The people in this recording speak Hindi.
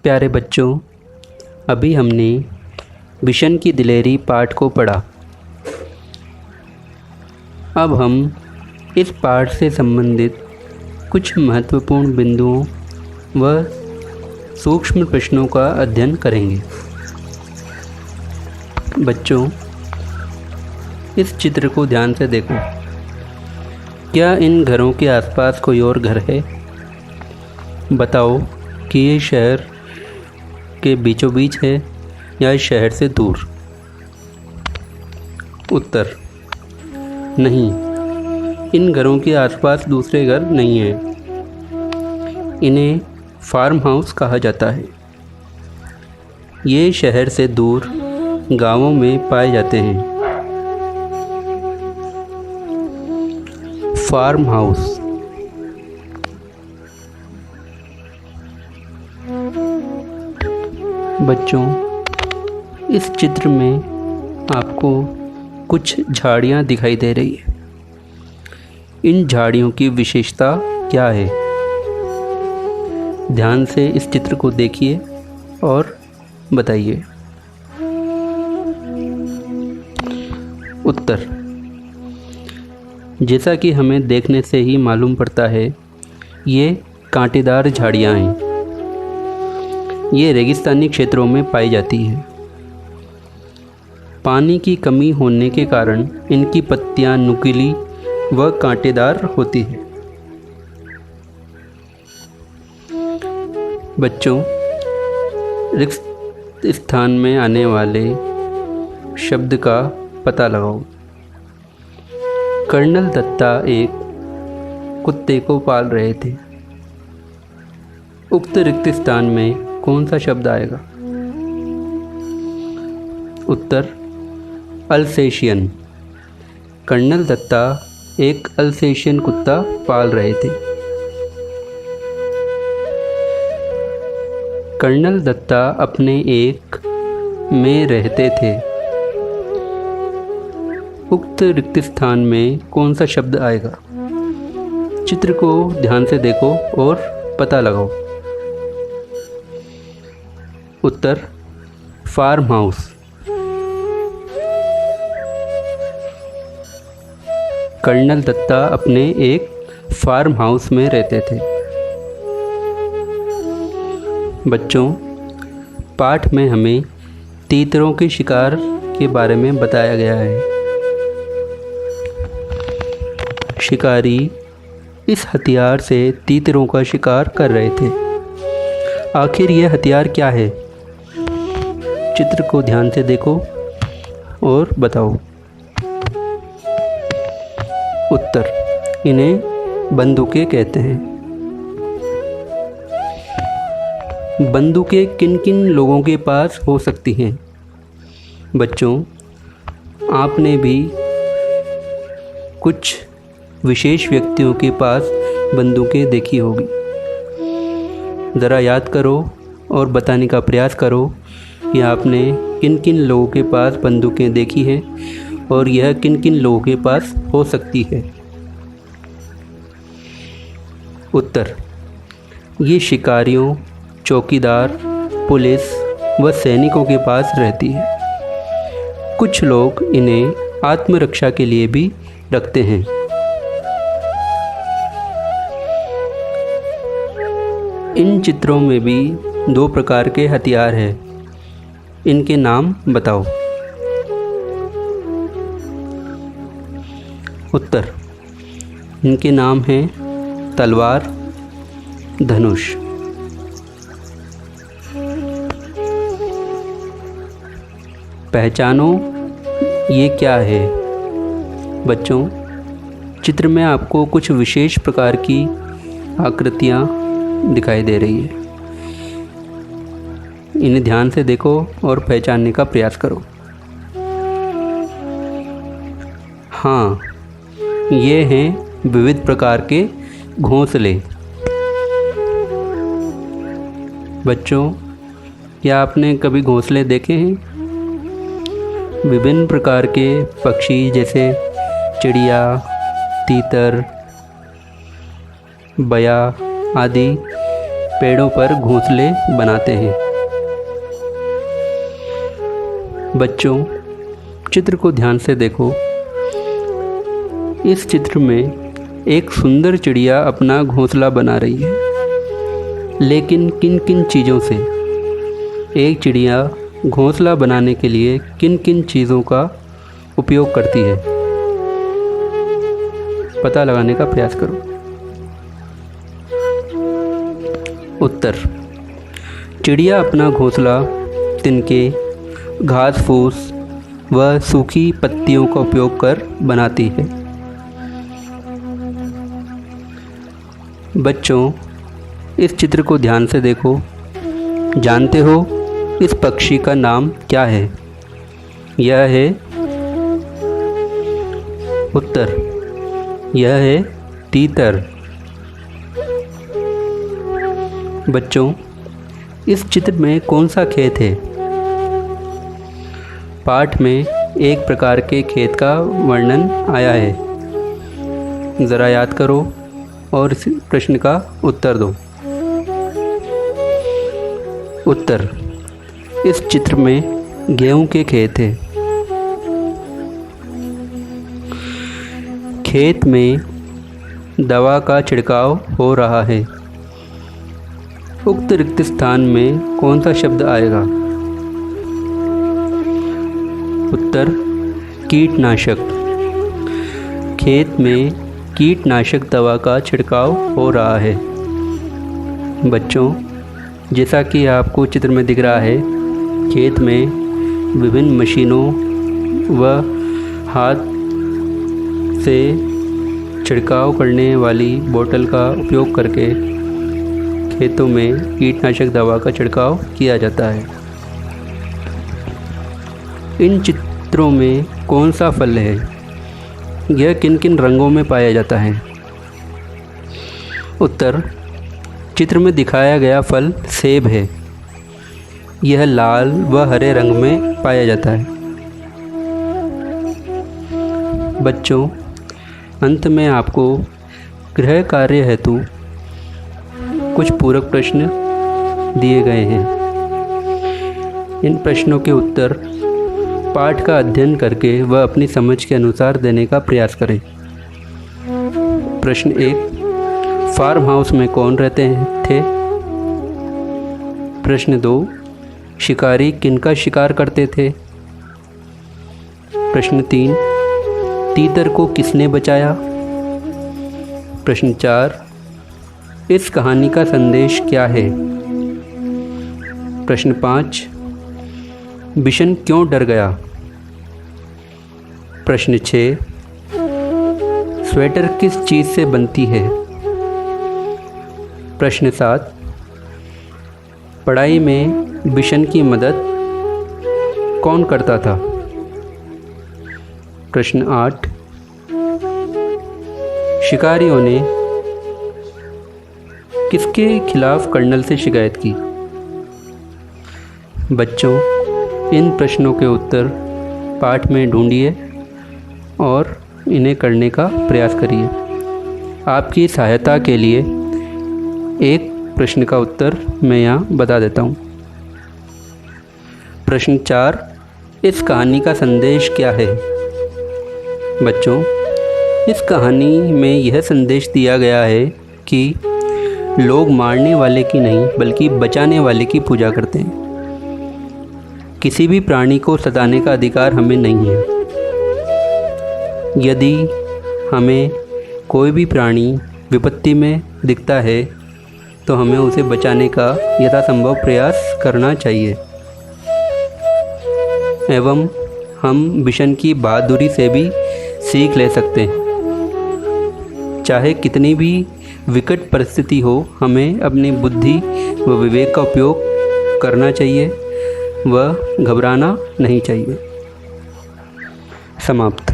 प्यारे बच्चों, अभी हमने बिशन की दिलेरी पाठ को पढ़ा। अब हम इस पाठ से संबंधित कुछ महत्वपूर्ण बिंदुओं व सूक्ष्म प्रश्नों का अध्ययन करेंगे। बच्चों, इस चित्र को ध्यान से देखो। क्या इन घरों के आसपास कोई और घर है? बताओ कि ये शहर के बीचों बीच है या इस शहर से दूर? उत्तर: नहीं, इन घरों के आसपास दूसरे घर नहीं हैं। इन्हें फार्म हाउस कहा जाता है। ये शहर से दूर गांवों में पाए जाते हैं। Farm house. बच्चों, इस चित्र में आपको कुछ झाड़ियाँ दिखाई दे रही है। इन झाड़ियों की विशेषता क्या है? ध्यान से इस चित्र को देखिए और बताइए। उत्तर: जैसा कि हमें देखने से ही मालूम पड़ता है, ये कांटेदार झाड़ियाँ हैं। ये रेगिस्तानी क्षेत्रों में पाई जाती है। पानी की कमी होने के कारण इनकी पत्तियां नुकीली व कांटेदार होती हैं। बच्चों, रिक्त स्थान में आने वाले शब्द का पता लगाओ। कर्नल दत्ता एक कुत्ते को पाल रहे थे। उक्त रिक्त स्थान में कौन सा शब्द आएगा? उत्तर: अल्सेशियन। कर्नल दत्ता एक अल्सेशियन कुत्ता पाल रहे थे। कर्नल दत्ता अपने एक में रहते थे। उक्त रिक्त स्थान में कौन सा शब्द आएगा? चित्र को ध्यान से देखो और पता लगाओ। उत्तर: फार्म हाउस। कर्नल दत्ता अपने एक फार्म हाउस में रहते थे। बच्चों, पाठ में हमें तीतरों के शिकार के बारे में बताया गया है। शिकारी इस हथियार से तीतरों का शिकार कर रहे थे। आखिर यह हथियार क्या है? चित्र को ध्यान से देखो और बताओ। उत्तर: इन्हें बंदूकें कहते हैं। बंदूकें किन किन लोगों के पास हो सकती हैं? बच्चों, आपने भी कुछ विशेष व्यक्तियों के पास बंदूकें देखी होगी। ज़रा याद करो और बताने का प्रयास करो कि आपने किन किन लोगों के पास बंदूकें देखी हैं और यह किन किन लोगों के पास हो सकती है। उत्तर: ये शिकारियों, चौकीदार, पुलिस व सैनिकों के पास रहती है। कुछ लोग इन्हें आत्मरक्षा के लिए भी रखते हैं। इन चित्रों में भी दो प्रकार के हथियार हैं। इनके नाम बताओ। उत्तर: इनके नाम हैं तलवार, धनुष। पहचानो ये क्या है? बच्चों, चित्र में आपको कुछ विशेष प्रकार की आकृतियाँ दिखाई दे रही है। इन्हें ध्यान से देखो और पहचानने का प्रयास करो। हाँ, ये हैं विविध प्रकार के घोंसले। बच्चों, क्या आपने कभी घोंसले देखे हैं? विभिन्न प्रकार के पक्षी जैसे चिड़िया, तीतर, बया आदि पेड़ों पर घोंसले बनाते हैं। बच्चों, चित्र को ध्यान से देखो। इस चित्र में एक सुंदर चिड़िया अपना घोंसला बना रही है, लेकिन किन किन चीज़ों से? एक चिड़िया घोंसला बनाने के लिए किन किन चीज़ों का उपयोग करती है? पता लगाने का प्रयास करो। उत्तर: चिड़िया अपना घोंसला तिनके, घास फूस व सूखी पत्तियों का उपयोग कर बनाती है। बच्चों, इस चित्र को ध्यान से देखो। जानते हो इस पक्षी का नाम क्या है? यह है उत्तर: यह है तीतर। बच्चों, इस चित्र में कौन सा खेत है? पाठ में एक प्रकार के खेत का वर्णन आया है। ज़रा याद करो और इस प्रश्न का उत्तर दो। उत्तर: इस चित्र में गेहूं के खेत है। खेत में दवा का छिड़काव हो रहा है। उक्त रिक्त स्थान में कौन सा शब्द आएगा? उत्तर: कीटनाशक। खेत में कीटनाशक दवा का छिड़काव हो रहा है। बच्चों, जैसा कि आपको चित्र में दिख रहा है, खेत में विभिन्न मशीनों व हाथ से छिड़काव करने वाली बोतल का उपयोग करके खेतों में कीटनाशक दवा का छिड़काव किया जाता है। इन चित्रों में कौन सा फल है? यह किन किन रंगों में पाया जाता है? उत्तर: चित्र में दिखाया गया फल सेब है। यह लाल व हरे रंग में पाया जाता है। बच्चों, अंत में आपको गृह कार्य हेतु कुछ पूरक प्रश्न दिए गए हैं। इन प्रश्नों के उत्तर पाठ का अध्ययन करके व अपनी समझ के अनुसार देने का प्रयास करें। प्रश्न 1: फार्म हाउस में कौन रहते थे? प्रश्न 2: शिकारी किनका शिकार करते थे? प्रश्न 3: तीतर को किसने बचाया? प्रश्न 4: इस कहानी का संदेश क्या है? प्रश्न 5: बिशन क्यों डर गया? प्रश्न 6: स्वेटर किस चीज़ से बनती है? प्रश्न 7: पढ़ाई में बिशन की मदद कौन करता था? प्रश्न 8: शिकारियों ने किसके खिलाफ कर्नल से शिकायत की? बच्चों, इन प्रश्नों के उत्तर पाठ में ढूंढिए और इन्हें करने का प्रयास करिए। आपकी सहायता के लिए एक प्रश्न का उत्तर मैं यहाँ बता देता हूँ। प्रश्न 4: इस कहानी का संदेश क्या है? बच्चों, इस कहानी में यह संदेश दिया गया है कि लोग मारने वाले की नहीं बल्कि बचाने वाले की पूजा करते हैं। किसी भी प्राणी को सताने का अधिकार हमें नहीं है। यदि हमें कोई भी प्राणी विपत्ति में दिखता है तो हमें उसे बचाने का यथासंभव प्रयास करना चाहिए एवं हम बिशन की बहादुरी से भी सीख ले सकते हैं। चाहे कितनी भी विकट परिस्थिति हो, हमें अपनी बुद्धि व विवेक का उपयोग करना चाहिए व घबराना नहीं चाहिए। समाप्त।